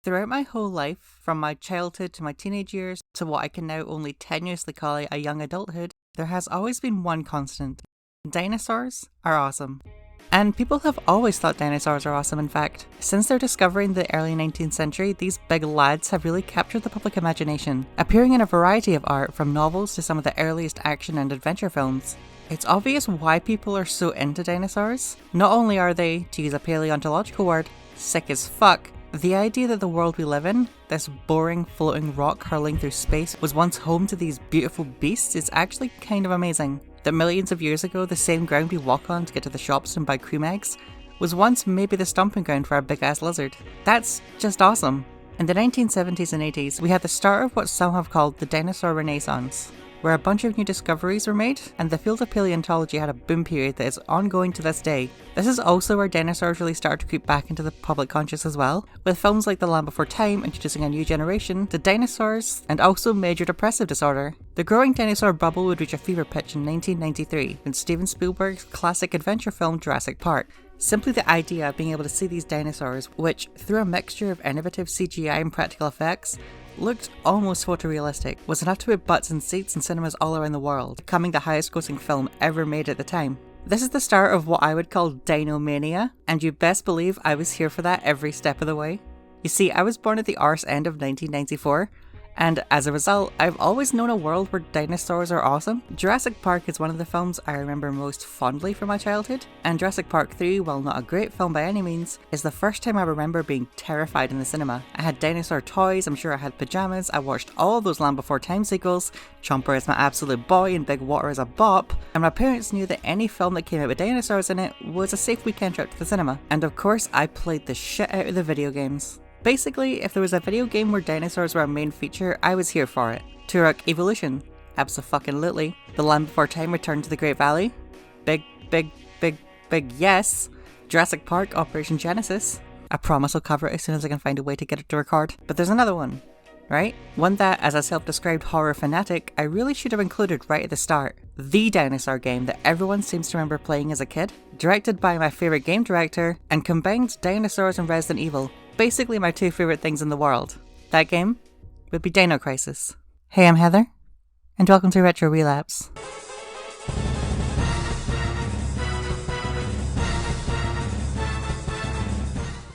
Throughout my whole life, from my childhood to my teenage years to what I can now only tenuously call a young adulthood, there has always been one constant. Dinosaurs are awesome. And people have always thought dinosaurs are awesome, in fact. Since their discovery in the early 19th century, these big lads have really captured the public imagination, appearing in a variety of art, from novels to some of the earliest action and adventure films. It's obvious why people are so into dinosaurs. Not only are they, to use a paleontological word, sick as fuck, the idea that the world we live in, this boring floating rock hurling through space, was once home to these beautiful beasts is actually kind of amazing. That millions of years ago, the same ground we walk on to get to the shops and buy cream eggs was once maybe the stomping ground for a big ass lizard. That's just awesome. In the 1970s and 80s, we had the start of what some have called the dinosaur renaissance, where a bunch of new discoveries were made, and the field of paleontology had a boom period that is ongoing to this day. This is also where dinosaurs really started to creep back into the public conscious as well, with films like The Land Before Time introducing a new generation to dinosaurs and also major depressive disorder. The growing dinosaur bubble would reach a fever pitch in 1993 when Steven Spielberg's classic adventure film Jurassic Park. Simply the idea of being able to see these dinosaurs, which, through a mixture of innovative CGI and practical effects, looked almost photorealistic, was enough to put butts in seats in cinemas all around the world, becoming the highest grossing film ever made at the time. This is the start of what I would call Dino-mania, and you best believe I was here for that every step of the way. You see, I was born at the arse end of 1994, and as a result, I've always known a world where dinosaurs are awesome. Jurassic Park is one of the films I remember most fondly from my childhood, and Jurassic Park 3, while not a great film by any means, is the first time I remember being terrified in the cinema. I had dinosaur toys, I'm sure I had pajamas, I watched all those Land Before Time sequels, Chomper is my absolute boy and Big Water is a bop, and my parents knew that any film that came out with dinosaurs in it was a safe weekend trip to the cinema. And of course, I played the shit out of the video games. Basically, if there was a video game where dinosaurs were a main feature, I was here for it. Turok Evolution, abso-fucking-lutely. The Land Before Time Return to the Great Valley, big yes. Jurassic Park Operation Genesis. I promise I'll cover it as soon as I can find a way to get it to record. But there's another one, right? One that, as a self-described horror fanatic, I really should have included right at the start. The dinosaur game that everyone seems to remember playing as a kid, directed by my favourite game director, and combined dinosaurs and Resident Evil. Basically my two favourite things in the world. That game would be Dino Crisis. Hey, I'm Heather, and welcome to Retro Relapse.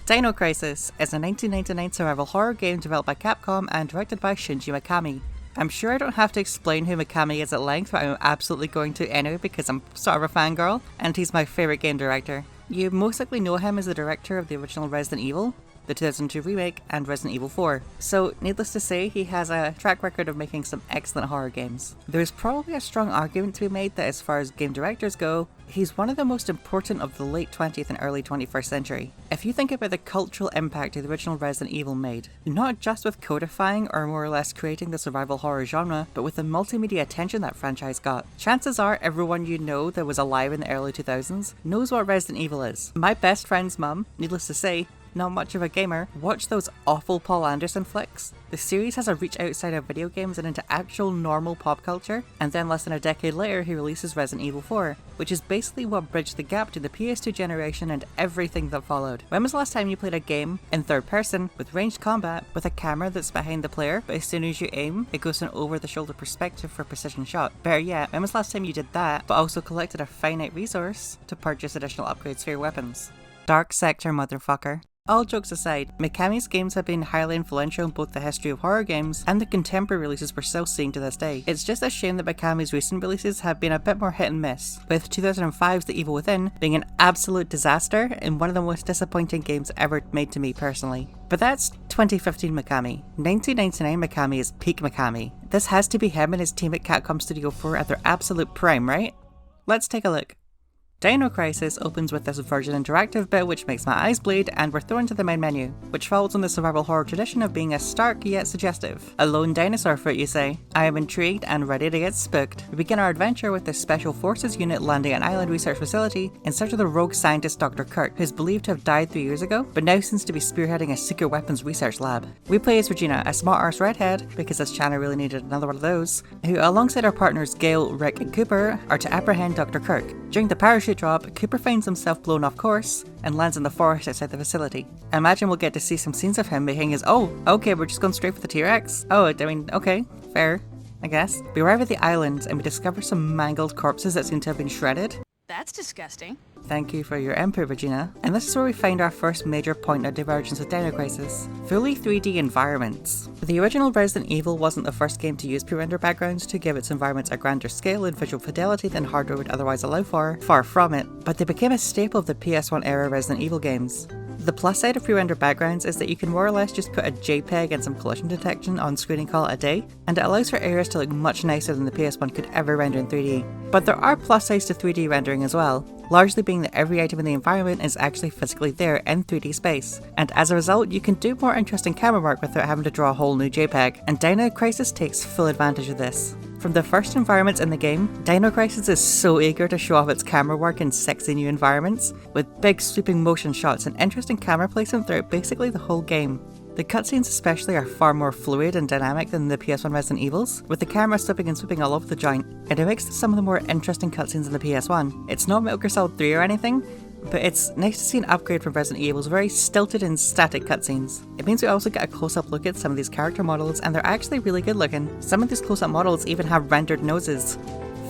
Dino Crisis is a 1999 survival horror game developed by Capcom and directed by Shinji Mikami. I'm sure I don't have to explain who Mikami is at length, but I'm absolutely going to anyway because I'm sort of a fangirl, and he's my favourite game director. You most likely know him as the director of the original Resident Evil, the 2002 remake, and Resident Evil 4. So, needless to say, he has a track record of making some excellent horror games. There's probably a strong argument to be made that as far as game directors go, he's one of the most important of the late 20th and early 21st century. If you think about the cultural impact the original Resident Evil made, not just with codifying or more or less creating the survival horror genre, but with the multimedia attention that franchise got, chances are everyone you know that was alive in the early 2000s knows what Resident Evil is. My best friend's mum, needless to say, not much of a gamer, watch those awful Paul Anderson flicks. The series has a reach outside of video games and into actual normal pop culture, and then less than a decade later he releases Resident Evil 4, which is basically what bridged the gap to the PS2 generation and everything that followed. When was the last time you played a game in third person with ranged combat with a camera that's behind the player, but as soon as you aim, it goes to an over the shoulder perspective for a precision shot? Better yet, when was the last time you did that, but also collected a finite resource to purchase additional upgrades for your weapons? Dark Sector, motherfucker. All jokes aside, Mikami's games have been highly influential in both the history of horror games and the contemporary releases we're still seeing to this day. It's just a shame that Mikami's recent releases have been a bit more hit and miss, with 2005's The Evil Within being an absolute disaster and one of the most disappointing games ever made to me personally. But that's 2015 Mikami. 1999 Mikami is peak Mikami. This has to be him and his team at Capcom Studio 4 at their absolute prime, right? Let's take a look. Dino Crisis opens with this Virgin Interactive bit which makes my eyes bleed, and we're thrown to the main menu, which follows on the survival horror tradition of being as stark yet suggestive. A lone dinosaur fruit, you say? I am intrigued and ready to get spooked. We begin our adventure with the Special Forces unit landing at an island research facility in search of the rogue scientist Dr. Kirk, who is believed to have died 3 years ago, but now seems to be spearheading a secret weapons research lab. We play as Regina, a smart-arse redhead, because this channel really needed another one of those, who alongside our partners Gale, Rick and Cooper are to apprehend Dr. Kirk. During the parachute parachute drop, Cooper finds himself blown off course and lands in the forest outside the facility. I imagine we'll get to see some scenes of him making his, oh, okay, we're just going straight for the T-Rex. Oh, I mean, okay, fair, I guess. We arrive at the island and we discover some mangled corpses that seem to have been shredded. That's disgusting. Thank you for your input, Regina. And this is where we find our first major point of divergence with Dino Crisis. Fully 3D environments. The original Resident Evil wasn't the first game to use pre-render backgrounds to give its environments a grander scale and visual fidelity than hardware would otherwise allow for, far from it, but they became a staple of the PS1 era Resident Evil games. The plus side of pre-render backgrounds is that you can more or less just put a JPEG and some collision detection on screen and call it a day, and it allows for areas to look much nicer than the PS1 could ever render in 3D. But there are plus sides to 3D rendering as well, largely being that every item in the environment is actually physically there in 3D space, and as a result you can do more interesting camera work without having to draw a whole new JPEG, and Dino Crisis takes full advantage of this. From the first environments in the game, Dino Crisis is so eager to show off its camera work in sexy new environments, with big sweeping motion shots and interesting camera placement throughout basically the whole game. The cutscenes especially are far more fluid and dynamic than the PS1 Resident Evils, with the camera slipping and swooping all over the joint, and it makes some of the more interesting cutscenes in the PS1. It's not Metal Gear Solid 3 or anything, but it's nice to see an upgrade from Resident Evil's very stilted and static cutscenes. It means we also get a close-up look at some of these character models, and they're actually really good looking. Some of these close-up models even have rendered noses.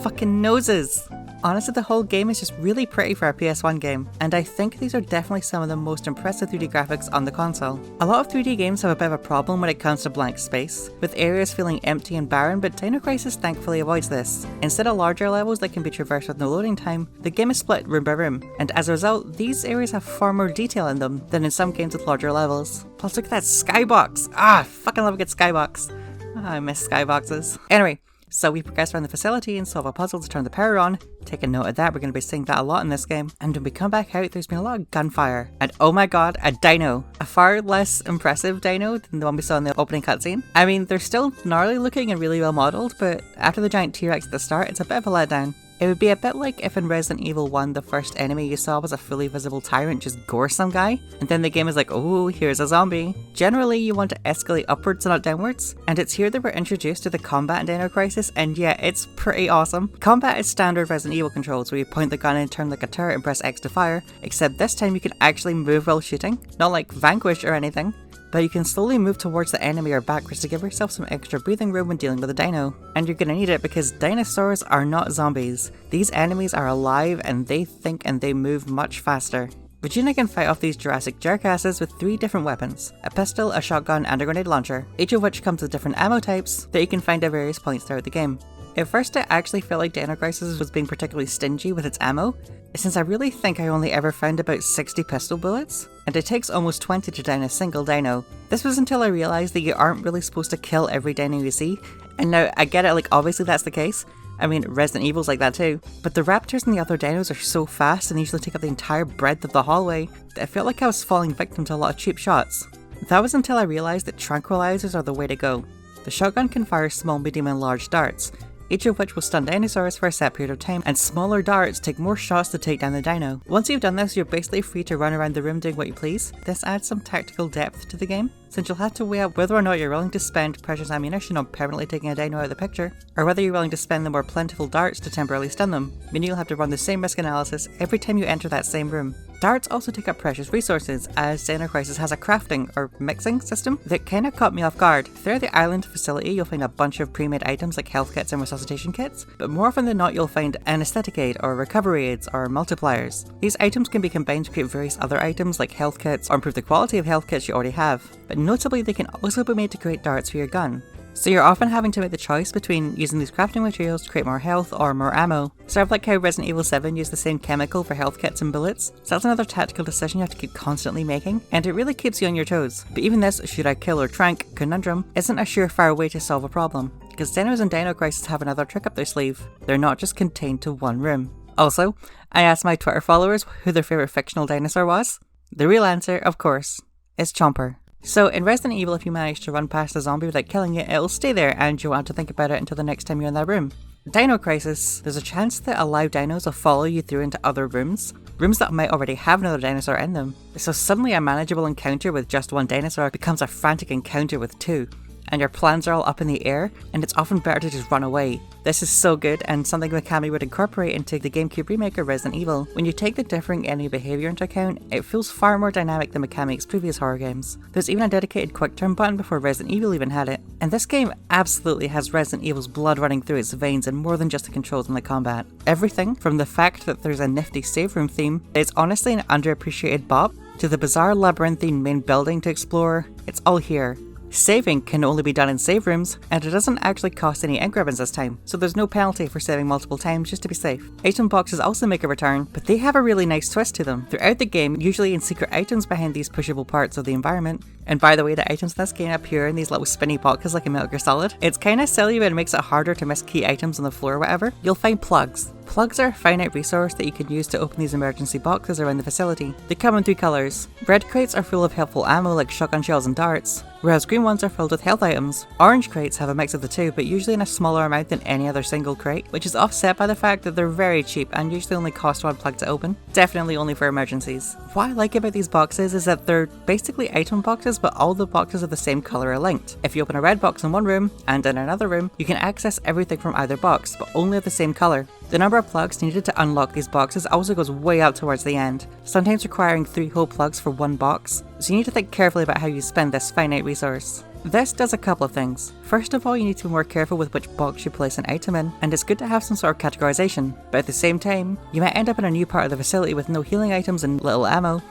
Fucking noses! Honestly, the whole game is just really pretty for a PS1 game, and I think these are definitely some of the most impressive 3D graphics on the console. A lot of 3D games have a bit of a problem when it comes to blank space, with areas feeling empty and barren, but Dino Crisis thankfully avoids this. Instead of larger levels that can be traversed with no loading time, the game is split room by room, and as a result, these areas have far more detail in them than in some games with larger levels. Plus look at that skybox! I fucking love a good skybox. I miss skyboxes. Anyway, so we progress around the facility and solve a puzzle to turn the power on. Take a note of that, we're going to be seeing that a lot in this game. And when we come back out, there's been a lot of gunfire. And oh my god, a dino. A far less impressive dino than the one we saw in the opening cutscene. I mean, they're still gnarly looking and really well modelled, but after the giant T-Rex at the start, it's a bit of a letdown. It would be a bit like if in Resident Evil 1 the first enemy you saw was a fully visible tyrant just gore some guy, and then the game is like, oh, here's a zombie. Generally you want to escalate upwards and not downwards, and it's here that we're introduced to the combat in Dino Crisis, and yeah, it's pretty awesome. Combat is standard Resident Evil controls where you point the gun and turn like a turret and press X to fire, except this time you can actually move while shooting, not like Vanquish or anything. But you can slowly move towards the enemy or backwards to give yourself some extra breathing room when dealing with a dino. And you're gonna need it because dinosaurs are not zombies. These enemies are alive and they think and they move much faster. Regina can fight off these Jurassic jackasses with 3 different weapons, a pistol, a shotgun and a grenade launcher, each of which comes with different ammo types that you can find at various points throughout the game. At first I actually felt like Dino Crisis was being particularly stingy with its ammo, since I really think I only ever found about 60 pistol bullets, and it takes almost 20 to down a single dino. This was until I realised that you aren't really supposed to kill every dino you see, and now I get it, like obviously that's the case. I mean, Resident Evil's like that too. But the raptors and the other dinos are so fast and usually take up the entire breadth of the hallway that I felt like I was falling victim to a lot of cheap shots. That was until I realised that tranquilizers are the way to go. The shotgun can fire small, medium and large darts, each of which will stun dinosaurs for a set period of time, and smaller darts take more shots to take down the dino. Once you've done this, you're basically free to run around the room doing what you please. This adds some tactical depth to the game, since you'll have to weigh up whether or not you're willing to spend precious ammunition on permanently taking a dino out of the picture, or whether you're willing to spend the more plentiful darts to temporarily stun them, meaning you'll have to run the same risk analysis every time you enter that same room. Darts also take up precious resources, as Dino Crisis has a crafting, or mixing, system that kinda caught me off guard. Throughout the island facility you'll find a bunch of pre-made items like health kits and resuscitation kits, but more often than not you'll find anesthetic aid, or recovery aids, or multipliers. These items can be combined to create various other items like health kits, or improve the quality of health kits you already have, but notably they can also be made to create darts for your gun. So you're often having to make the choice between using these crafting materials to create more health or more ammo. Sort of like how Resident Evil 7 used the same chemical for health kits and bullets. So that's another tactical decision you have to keep constantly making, and it really keeps you on your toes. But even this should I kill or trank conundrum isn't a surefire way to solve a problem, because Dinos and Dino Crisis have another trick up their sleeve. They're not just contained to one room. Also, I asked my Twitter followers who their favourite fictional dinosaur was. The real answer, of course, is Chomper. So in Resident Evil, if you manage to run past a zombie without killing it, it'll stay there and you won't have to think about it until the next time you're in that room. Dino Crisis, there's a chance that a live dinos will follow you through into other rooms that might already have another dinosaur in them. So suddenly a manageable encounter with just one dinosaur becomes a frantic encounter with 2. and your plans are all up in the air, and it's often better to just run away. This is so good, and something Mikami would incorporate into the GameCube remake of Resident Evil. When you take the differing enemy behaviour into account, it feels far more dynamic than Mikami's previous horror games. There's even a dedicated quick turn button before Resident Evil even had it. And this game absolutely has Resident Evil's blood running through its veins and more than just the controls and the combat. Everything from the fact that there's a nifty save room theme, it's honestly an underappreciated bop, to the bizarre labyrinthine main building to explore, it's all here. Saving can only be done in save rooms, and it doesn't actually cost any ink ribbons this time, so there's no penalty for saving multiple times just to be safe. Item boxes also make a return, but they have a really nice twist to them. Throughout the game, usually in secret items behind these pushable parts of the environment, and by the way, the items in this game appear in these little spinny boxes like a Metal Gear Solid. It's kinda silly, but it makes it harder to miss key items on the floor or whatever. You'll find plugs. Plugs are a finite resource that you can use to open these emergency boxes around the facility. They come in 3 colours. Red crates are full of helpful ammo like shotgun shells and darts, whereas green ones are filled with health items. Orange crates have a mix of the two, but usually in a smaller amount than any other single crate, which is offset by the fact that they're very cheap and usually only cost 1 plug to open. Definitely only for emergencies. What I like about these boxes is that they're basically item boxes, but all the boxes of the same colour are linked. If you open a red box in one room, and in another room, you can access everything from either box, but only of the same colour. The number of plugs needed to unlock these boxes also goes way up towards the end, sometimes requiring 3 whole plugs for 1 box, so you need to think carefully about how you spend this finite resource. This does a couple of things. First of all, you need to be more careful with which box you place an item in, and it's good to have some sort of categorization, but at the same time, you might end up in a new part of the facility with no healing items and little ammo,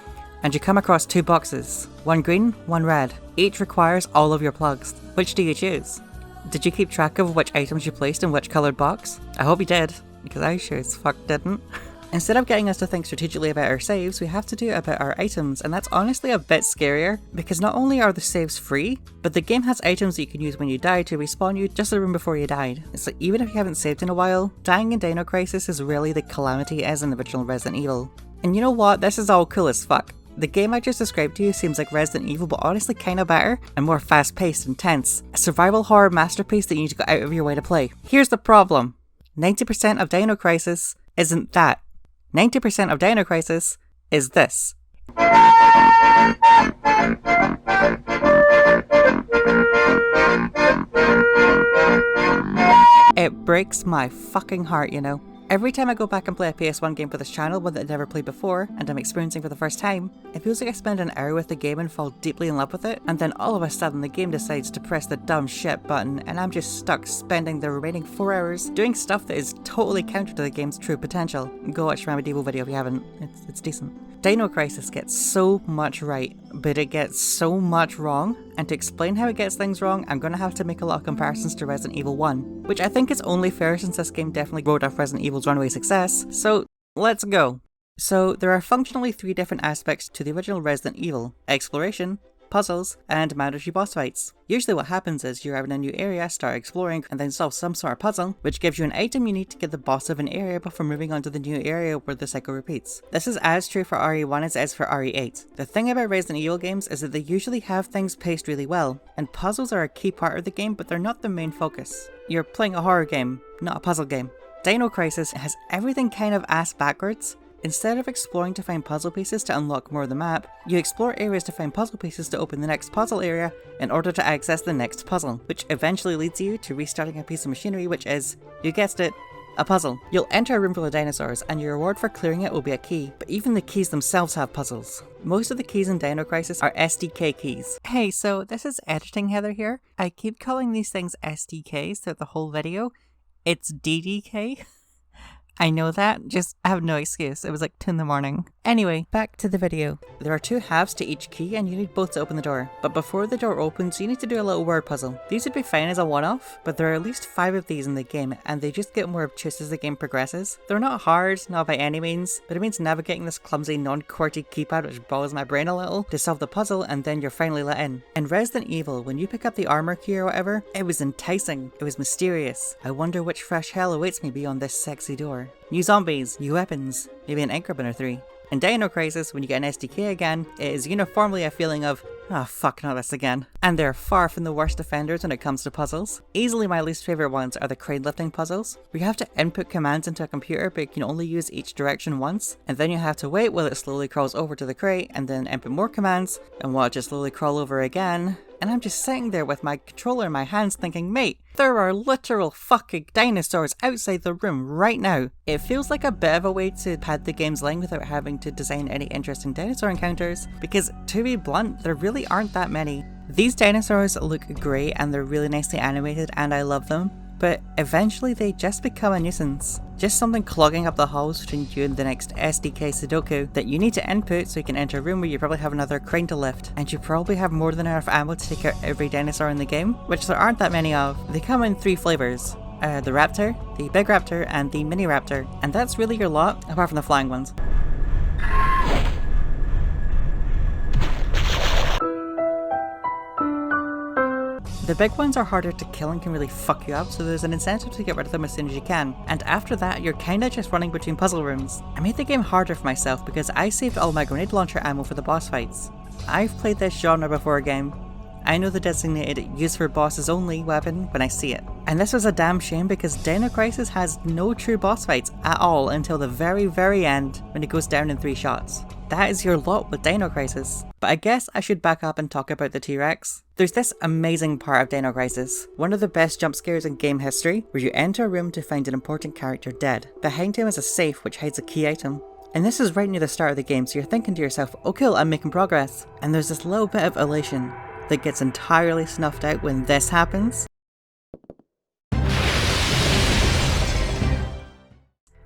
and you come across 2 boxes, one green, one red. Each requires all of your plugs. Which do you choose? Did you keep track of which items you placed in which coloured box? I hope you did, because I sure as fuck didn't. Instead of getting us to think strategically about our saves, we have to do it about our items, and that's honestly a bit scarier, because not only are the saves free, but the game has items that you can use when you die to respawn you just a room before you died. So even if you haven't saved in a while, dying in Dino Crisis is really the calamity as in the original Resident Evil. And you know what, this is all cool as fuck. The game I just described to you seems like Resident Evil, but honestly kinda better and more fast-paced and tense. A survival horror masterpiece that you need to go out of your way to play. Here's the problem. 90% of Dino Crisis isn't that. 90% of Dino Crisis is this. It breaks my fucking heart, you know. Every time I go back and play a PS1 game for this channel, one that I'd never played before, and I'm experiencing for the first time, it feels like I spend an hour with the game and fall deeply in love with it, and then all of a sudden the game decides to press the dumb shit button, and I'm just stuck spending the remaining 4 hours doing stuff that is totally counter to the game's true potential. Go watch my medieval video if you haven't, it's decent. Dino Crisis gets so much right, but it gets so much wrong, and to explain how it gets things wrong, I'm gonna have to make a lot of comparisons to Resident Evil 1, which I think is only fair since this game definitely rode off Resident Evil's runaway success, so let's go. So there are functionally 3 different aspects to the original Resident Evil: exploration, puzzles, and mandatory boss fights. Usually what happens is you arrive in a new area, start exploring, and then solve some sort of puzzle, which gives you an item you need to get the boss of an area before moving on to the new area where the cycle repeats. This is as true for RE1 as it is for RE8. The thing about Resident Evil games is that they usually have things paced really well, and puzzles are a key part of the game, but they're not the main focus. You're playing a horror game, not a puzzle game. Dino Crisis has everything kind of ass backwards. Instead of exploring to find puzzle pieces to unlock more of the map, you explore areas to find puzzle pieces to open the next puzzle area in order to access the next puzzle, which eventually leads you to restarting a piece of machinery which is, you guessed it, a puzzle. You'll enter a room full of dinosaurs, and your reward for clearing it will be a key, but even the keys themselves have puzzles. Most of the keys in Dino Crisis are SDK keys. Hey, so this is Editing Heather here. I keep calling these things SDKs throughout the whole video. It's DDK. I know that, just I have no excuse. It was like 2 in the morning. Anyway, back to the video. There are 2 halves to each key and you need both to open the door. But before the door opens, you need to do a little word puzzle. These would be fine as a one-off, but there are at least 5 of these in the game and they just get more obtuse as the game progresses. They're not hard, not by any means, but it means navigating this clumsy non-QWERTY keypad which boils my brain a little to solve the puzzle, and then you're finally let in. In Resident Evil, when you pick up the armor key or whatever, it was enticing, it was mysterious. I wonder which fresh hell awaits me beyond this sexy door. New zombies, new weapons, maybe an ink ribbon or 3. In Dino Crisis, when you get an SDK again, it is uniformly a feeling of, oh fuck, not this again. And they're far from the worst offenders when it comes to puzzles. Easily my least favourite ones are the crane lifting puzzles, where you have to input commands into a computer but you can only use each direction once, and then you have to wait while it slowly crawls over to the crate, and then input more commands, and while it just slowly crawl over again, and I'm just sitting there with my controller in my hands thinking, mate, there are literal fucking dinosaurs outside the room right now. It feels like a bit of a way to pad the game's length without having to design any interesting dinosaur encounters, because to be blunt, there really aren't that many. These dinosaurs look great and they're really nicely animated and I love them, but eventually they just become a nuisance. Just something clogging up the halls between you and the next SDK Sudoku that you need to input so you can enter a room where you probably have another crane to lift, and you probably have more than enough ammo to take out every dinosaur in the game, which there aren't that many of. They come in 3 flavors. The raptor, the big raptor, and the mini raptor, and that's really your lot, apart from the flying ones. The big ones are harder to kill and can really fuck you up, so there's an incentive to get rid of them as soon as you can, and after that you're kinda just running between puzzle rooms. I made the game harder for myself because I saved all my grenade launcher ammo for the boss fights. I've played this genre before a game. I know the designated use for bosses only weapon when I see it. And this was a damn shame because Dino Crisis has no true boss fights at all until the very end when it goes down in 3 shots. That is your lot with Dino Crisis. But I guess I should back up and talk about the T-Rex. There's this amazing part of Dino Crisis, one of the best jump scares in game history, where you enter a room to find an important character dead. Behind him is a safe which hides a key item. And this is right near the start of the game, so you're thinking to yourself, oh cool, I'm making progress. And there's this little bit of elation that gets entirely snuffed out when this happens.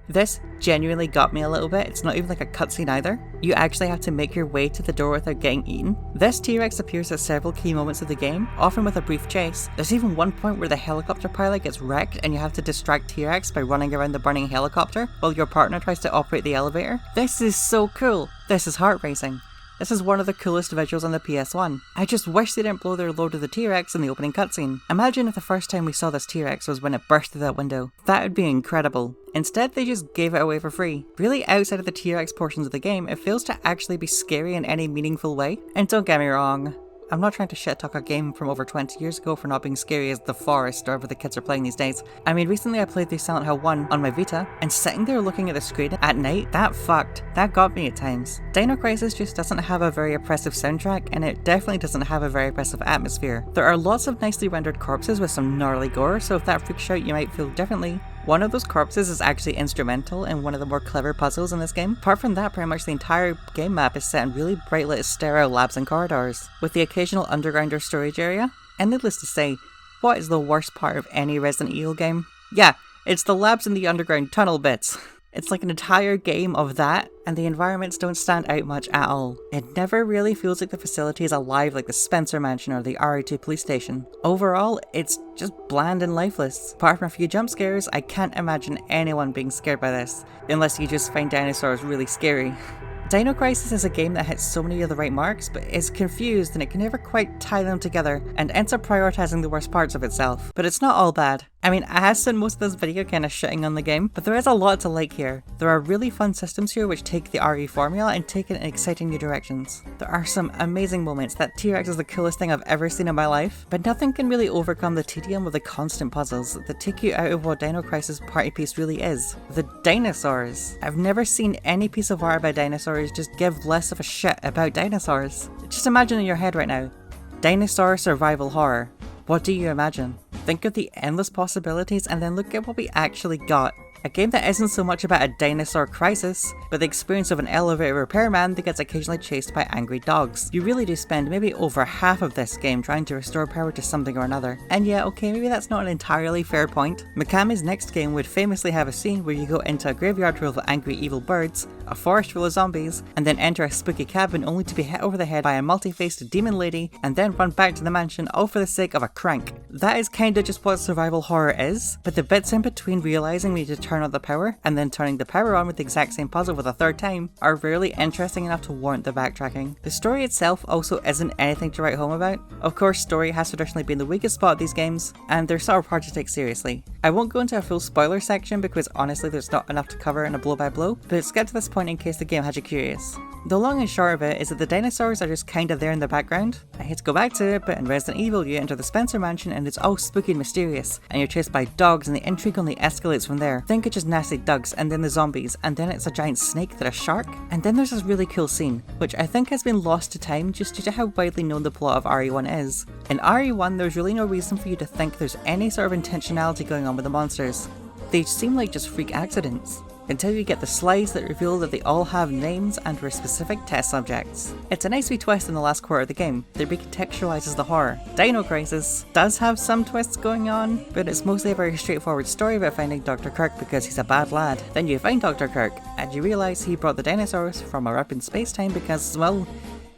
This genuinely got me a little bit. It's not even like a cutscene either. You actually have to make your way to the door without getting eaten. This T-Rex appears at several key moments of the game, often with a brief chase. There's even one point where the helicopter pilot gets wrecked and you have to distract T-Rex by running around the burning helicopter while your partner tries to operate the elevator. This is so cool. This is heart-racing. This is one of the coolest visuals on the PS1. I just wish they didn't blow their load of the T-Rex in the opening cutscene. Imagine if the first time we saw this T-Rex was when it burst through that window. That would be incredible. Instead, they just gave it away for free. Really, outside of the T-Rex portions of the game, it feels to actually be scary in any meaningful way. And don't get me wrong, I'm not trying to shit talk a game from over 20 years ago for not being scary as The Forest or whatever the kids are playing these days. I mean, recently I played through Silent Hill 1 on my Vita, and sitting there looking at the screen at night, that got me at times. Dino Crisis just doesn't have a very oppressive soundtrack, and it definitely doesn't have a very oppressive atmosphere. There are lots of nicely rendered corpses with some gnarly gore, so if that freaks you out you might feel differently. One of those corpses is actually instrumental in one of the more clever puzzles in this game. Apart from that, pretty much the entire game map is set in really bright lit sterile labs and corridors, with the occasional underground or storage area. And needless to say, what is the worst part of any Resident Evil game? Yeah, it's the labs and the underground tunnel bits. It's like an entire game of that, and the environments don't stand out much at all. It never really feels like the facility is alive like the Spencer Mansion or the RE2 police station. Overall, it's just bland and lifeless. Apart from a few jump scares, I can't imagine anyone being scared by this, unless you just find dinosaurs really scary. Dino Crisis is a game that hits so many of the right marks, but is confused and it can never quite tie them together, and ends up prioritizing the worst parts of itself. But it's not all bad. I mean, I have spent most of this video kind of shitting on the game, but there is a lot to like here. There are really fun systems here which take the RE formula and take it in exciting new directions. There are some amazing moments. That T-Rex is the coolest thing I've ever seen in my life, but nothing can really overcome the tedium of the constant puzzles that take you out of what Dino Crisis party piece really is. The dinosaurs. I've never seen any piece of art about dinosaurs just give less of a shit about dinosaurs. Just imagine in your head right now, dinosaur survival horror. What do you imagine? Think of the endless possibilities and then look at what we actually got. A game that isn't so much about a dinosaur crisis, but the experience of an elevator repairman that gets occasionally chased by angry dogs. You really do spend maybe over half of this game trying to restore power to something or another. And yeah, okay, maybe that's not an entirely fair point. Mikami's next game would famously have a scene where you go into a graveyard full of angry evil birds, a forest full of zombies, and then enter a spooky cabin only to be hit over the head by a multi-faced demon lady, and then run back to the mansion all for the sake of a crank. That is kinda just what survival horror is, but the bits in between realizing we need to turn on the power, and then turning the power on with the exact same puzzle for the third time, are rarely interesting enough to warrant the backtracking. The story itself also isn't anything to write home about. Of course, story has traditionally been the weakest spot of these games, and they're sort of hard to take seriously. I won't go into a full spoiler section because honestly there's not enough to cover in a blow by blow, but let's get to this point in case the game had you curious. The long and short of it is that the dinosaurs are just kinda there in the background. I hate to go back to it, but in Resident Evil you enter the Spencer mansion and it's all spooky and mysterious, and you're chased by dogs and the intrigue only escalates from there. Think it's just nasty dogs, and then the zombies, and then it's a giant snake, then a shark, and then there's this really cool scene, which I think has been lost to time just due to how widely known the plot of RE1 is. In RE1 there's really no reason for you to think there's any sort of intentionality going on with the monsters. They seem like just freak accidents, until you get the slides that reveal that they all have names and were specific test subjects. It's a nice wee twist in the last quarter of the game that recontextualizes the horror. Dino Crisis does have some twists going on, but it's mostly a very straightforward story about finding Dr. Kirk because he's a bad lad. Then you find Dr. Kirk, and you realise he brought the dinosaurs from a rip in space-time because, well,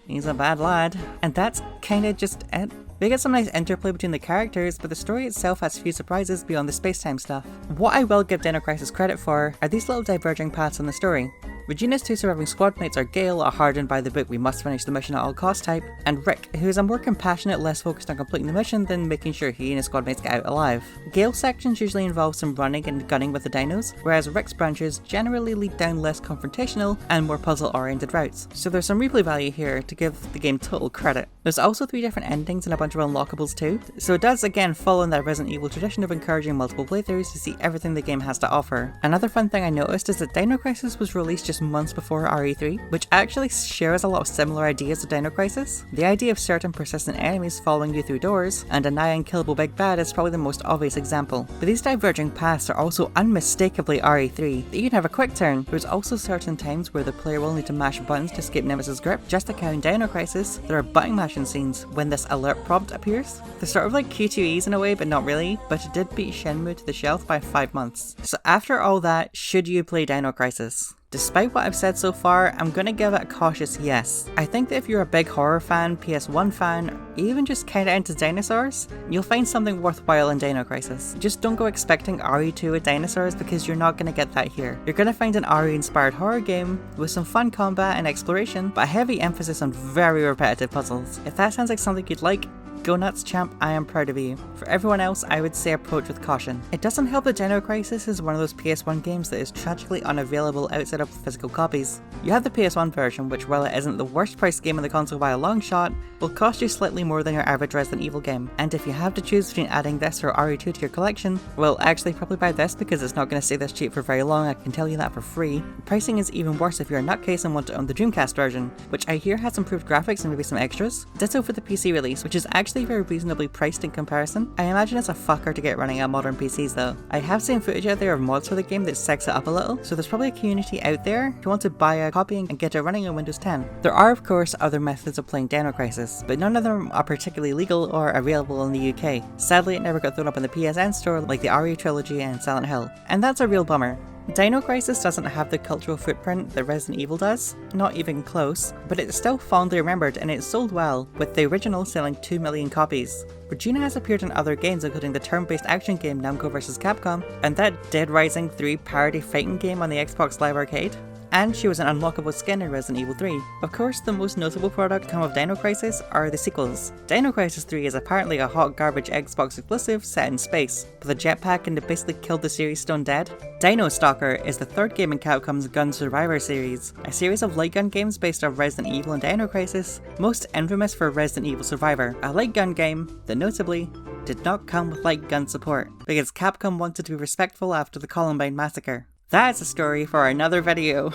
he's a bad lad. And that's kinda just it. We get some nice interplay between the characters, but the story itself has few surprises beyond the space-time stuff. What I will give Dino Crisis credit for are these little diverging paths in the story. Regina's two surviving squad mates are Gale, a hardened by the book we must finish the mission at all cost type, and Rick, who is a more compassionate, less focused on completing the mission than making sure he and his squad mates get out alive. Gale's sections usually involve some running and gunning with the dinos, whereas Rick's branches generally lead down less confrontational and more puzzle-oriented routes. So there's some replay value here to give the game total credit. There's also 3 different endings and a bunch of unlockables too, so it does again follow in that Resident Evil tradition of encouraging multiple playthroughs to see everything the game has to offer. Another fun thing I noticed is that Dino Crisis was released just months before RE3, which actually shares a lot of similar ideas to Dino Crisis. The idea of certain persistent enemies following you through doors, and a nigh unkillable big bad is probably the most obvious example. But these diverging paths are also unmistakably RE3. You can have a quick turn. There's also certain times where the player will need to mash buttons to escape Nemesis' grip. Just like how in Dino Crisis, there are button mashing scenes when this alert prompt appears. They're sort of like Q2Es in a way, but not really, but it did beat Shenmue to the shelf by 5 months. So after all that, should you play Dino Crisis? Despite what I've said so far, I'm gonna give it a cautious yes. I think that if you're a big horror fan, PS1 fan, or even just kinda into dinosaurs, you'll find something worthwhile in Dino Crisis. Just don't go expecting RE2 with dinosaurs because you're not gonna get that here. You're gonna find an RE-inspired horror game with some fun combat and exploration, but a heavy emphasis on very repetitive puzzles. If that sounds like something you'd like, go nuts, champ, I am proud of you. For everyone else, I would say approach with caution. It doesn't help that Dino Crisis is one of those PS1 games that is tragically unavailable outside of physical copies. You have the PS1 version, which while it isn't the worst priced game on the console by a long shot, will cost you slightly more than your average Resident Evil game. And if you have to choose between adding this or RE2 to your collection, well actually probably buy this because it's not going to stay this cheap for very long, I can tell you that for free. Pricing is even worse if you're a nutcase and want to own the Dreamcast version, which I hear has improved graphics and maybe some extras. Ditto for the PC release, which is actually very reasonably priced in comparison. I imagine it's a fucker to get running on modern PCs though. I have seen footage out there of mods for the game that sex it up a little, so there's probably a community out there who want to buy a copy and get it running on Windows 10. There are of course other methods of playing Dino Crisis, but none of them are particularly legal or available in the UK. Sadly it never got thrown up in the PSN store like the RE trilogy and Silent Hill, and that's a real bummer. Dino Crisis doesn't have the cultural footprint that Resident Evil does, not even close, but it's still fondly remembered and it sold well, with the original selling 2 million copies. Regina has appeared in other games including the turn-based action game Namco vs Capcom, and that Dead Rising 3 parody fighting game on the Xbox Live Arcade. And she was an unlockable skin in Resident Evil 3. Of course, the most notable product to come of Dino Crisis are the sequels. Dino Crisis 3 is apparently a hot garbage Xbox exclusive set in space, with a jetpack and it basically killed the series stone dead. Dino Stalker is the third game in Capcom's Gun Survivor series, a series of light gun games based on Resident Evil and Dino Crisis, most infamous for Resident Evil Survivor, a light gun game that notably did not come with light gun support, because Capcom wanted to be respectful after the Columbine massacre. That's a story for another video.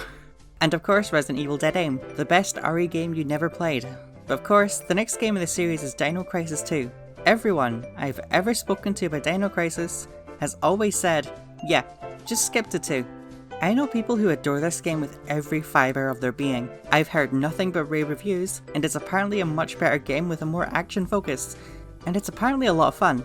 And of course Resident Evil Dead Aim, the best RE game you never played. But of course, the next game in the series is Dino Crisis 2. Everyone I've ever spoken to about Dino Crisis has always said, yeah, just skip to 2. I know people who adore this game with every fibre of their being. I've heard nothing but rave reviews, and it's apparently a much better game with a more action focus, and it's apparently a lot of fun.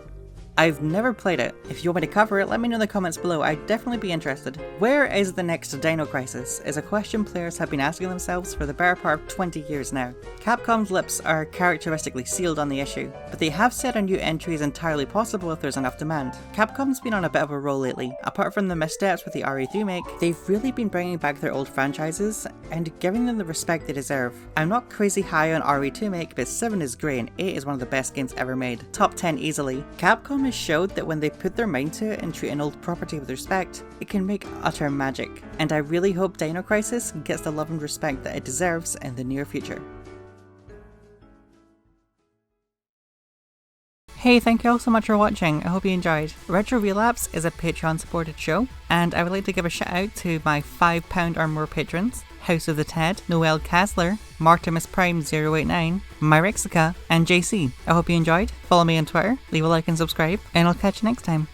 I've never played it. If you want me to cover it, let me know in the comments below, I'd definitely be interested. Where is the next Dino Crisis is a question players have been asking themselves for the better part of 20 years now. Capcom's lips are characteristically sealed on the issue, but they have said a new entry is entirely possible if there's enough demand. Capcom's been on a bit of a roll lately. Apart from the missteps with the RE3 remake, they've really been bringing back their old franchises and giving them the respect they deserve. I'm not crazy high on RE2 remake, but 7 is great and 8 is one of the best games ever made. Top 10 easily. Capcom has showed that when they put their mind to it and treat an old property with respect, it can make utter magic, and I really hope Dino Crisis gets the love and respect that it deserves in the near future. Hey, thank you all so much for watching, I hope you enjoyed. Retro Relapse is a Patreon supported show, and I would like to give a shout out to my £5 or more patrons: House of the Ted, Noel Kasler, Martimus Prime 089, Myrexica, and JC. I hope you enjoyed. Follow me on Twitter, leave a like and subscribe, and I'll catch you next time.